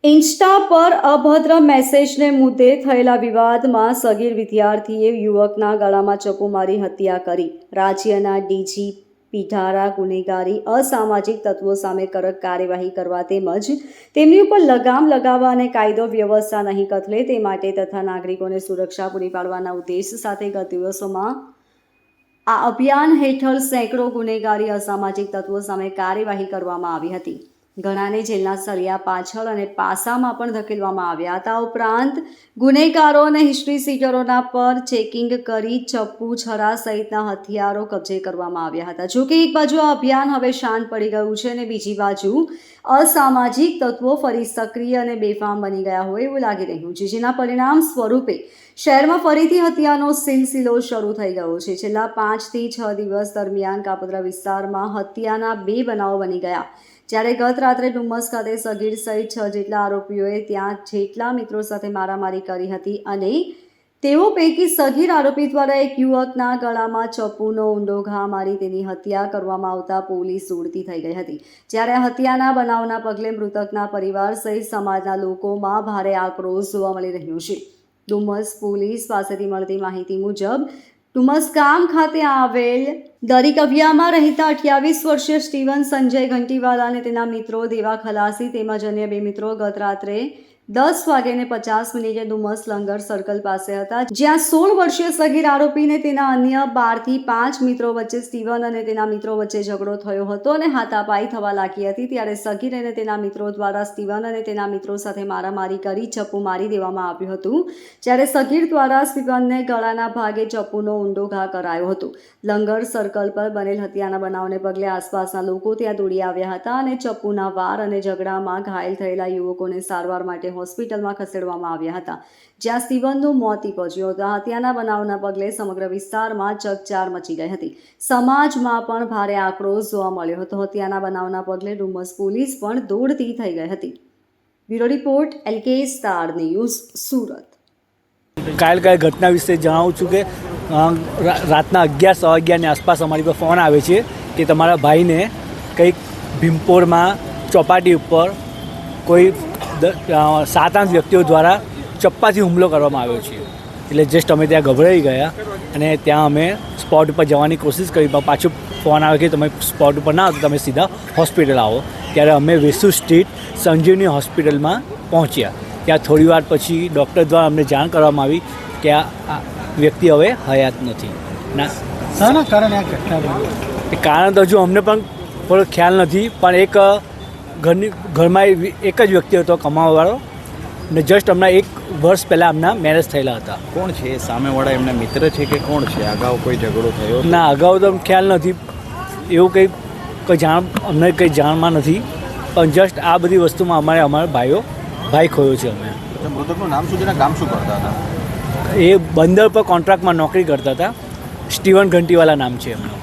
Insta પર અભદ્ર મેસેજને મુદ્દે થયેલા વિવાદમાં સગીર વિદ્યાર્થીએ યુવકના ગળામાં ચપ્પુ મારી હત્યા કરી. રાજ્યના ડીજી પીઠારા ગુનેગારી અસામાજિક તત્વો સામે કડક કાર્યવાહી કરવા તેમજ તેમની ઉપર લગામ લગાવવા અને કાયદો વ્યવસ્થા નહીં કથળે તે માટે તથા નાગરિકોને સુરક્ષા પૂરી પાડવાના ઉદ્દેશ સાથે ગત દિવસોમાં આ અભિયાન હેઠળ સેંકડો ગુનેગારી અસામાજિક તત્વો સામે કાર્યવાહી કરવામાં આવી હતી. ઘણાને જેલના સળિયા પાછળ અને પાસામાં પણ ધકેલવામાં આવ્યા હતા. ઉપરાંત ગુનેગારો અને હિસ્ટ્રી સીટરોના પર ચેકિંગ કરી ચપ્પુ છરા સહિતના હથિયારો કબજે કરવામાં આવ્યા હતા. જોકે એક બાજુ આ અભિયાન હવે શાંત પડી ગયું છે અને બીજી બાજુ અસામાજિક તત્વો ફરી સક્રિય અને બેફામ બની ગયા હોય એવું લાગી રહ્યું છે, જેના પરિણામ સ્વરૂપે શહેરમાં ફરીથી હત્યાનો સિલસિલો શરૂ થઈ ગયો છે. છેલ્લા 5 થી 6 દિવસ દરમિયાન કાપોદ્રા વિસ્તારમાં હત્યાના 2 બનાવો બની ગયા, જ્યારે ગત રાત્રે ડુમ્મસ ખાતે સગીર સહિત 6 જેટલા આરોપીઓએ ત્યાં જેટલા મિત્રો સાથે મારામારી કરી હતી અને તેઓ પૈકી સગીર આરોપી દ્વારા એક યુવકના ગળામાં ચપ્પુનો ઊંડો ઘા મારી તેની હત્યા કરવામાં આવતા પોલીસ દોડતી થઈ ગઈ હતી. જ્યારે હત્યાના બનાવના પગલે મૃતકના પરિવાર સહિત સમાજના લોકોમાં ભારે આક્રોશ જોવા મળી રહ્યો છે. ડુમ્મસ પોલીસ પાસેથી મળતી માહિતી મુજબ ડુમ્મસ ગામ ખાતે આવેલ દરીકવિયામાં રહેતા 28 વર્ષીય સ્ટીવન સંજય ઘંટીવાલા અને તેના મિત્રો દેવા ખલાસી તેમજ અન્ય 2 મિત્રો ગત રાત્રે 10:50 ડુમ્મસ લંગર સર્કલ પાસે હતા, જ્યાં 16 વર્ષીય સગીર આરોપીને તેના અન્ય 12 થી 5 મિત્રો વચ્ચે સ્ટીવન અને તેના મિત્રો વચ્ચે ઝઘડો થયો હતો અને હાથાપાઈ થવા લાગી હતી. ત્યારે સગીર અને તેના મિત્રો દ્વારા સ્ટીવન અને તેના મિત્રો સાથે મારામારી કરી ચપ્પુ મારી દેવામાં આવ્યું હતું, જ્યારે સગીર દ્વારા સ્ટીવનને ગળાના ભાગે ચપ્પુનો ઊંડો ઘા કરાયો હતો. લંગર સર્કલ પર બનેલ હત્યાના બનાવને પગલે આસપાસના લોકો ત્યાં દોડી આવ્યા હતા અને ચપ્પુના વાર અને ઝઘડામાં ઘાયલ થયેલા યુવકોને સારવાર માટે હોસ્પિટલમાં ખસેડવામાં આવ્યા હતા, જ્યાં સ્ટીવનનું મોત નીપજ્યું હતું. હત્યાના બનાવના પગલે સમગ્ર વિસ્તારમાં ચકચાર મચી ગઈ હતી. સમાજમાં પણ ભારે આક્રોશ જોવા મળ્યો હતો. હત્યાના બનાવના પગલે ડુમ્મસ પોલીસ પણ દોડતી થઈ ગઈ હતી. Bureau report LK star news, Surat. કાલ ઘટના વિશે જણાવું છું કે રાતના 11:15ની આસપાસ અમારી પર ફોન આવે છે કે તમારા ભાઈને કંઈક ભીમપોરમાં ચોપાટી ઉપર કોઈ 7-8 વ્યક્તિઓ દ્વારા ચપ્પાથી હુમલો કરવામાં આવ્યો છે. એટલે જસ્ટ અમે ત્યાં ગભરાઈ ગયા અને ત્યાં અમે સ્પોટ ઉપર જવાની કોશિશ કરી, પણ પાછું ફોન આવે કે તમે સ્પોટ ઉપર ના આવો તો તમે સીધા હોસ્પિટલ આવો. ત્યારે અમે વેસુ સ્ટ્રીટ સંજીવની હોસ્પિટલમાં પહોંચ્યા. ત્યાં થોડી વાર પછી ડૉક્ટર દ્વારા અમને જાણ કરવામાં આવી કે આ વ્યક્તિ હવે હયાત નથી. શાના કારણે આ ઘટના બની? એ કારણ તો હજુ અમને પણ થોડો ખ્યાલ નથી, પણ એક ઘરમાં એક જ વ્યક્તિ હતો કમાવાવાળો, ને જસ્ટ હમણાં 1 વર્ષ પહેલાં એમના મેરેજ થયેલા હતા. કોણ છે સામેવાળા? એમના મિત્ર છે કે કોણ છે? અગાઉ કોઈ ઝઘડો થયો? ના, અગાઉ તો ખ્યાલ નથી, એવું કંઈ અમને કંઈ જાણમાં નથી, પણ જસ્ટ આ બધી વસ્તુમાં અમારા ભાઈ ખોયો છે. અમે મૃતકનું નામ શું છે ને કામ શું કરતા હતા? એ બંદર પર કોન્ટ્રાક્ટમાં નોકરી કરતા હતા. સ્ટીવન ઘંટીવાલા નામ છે એમનું.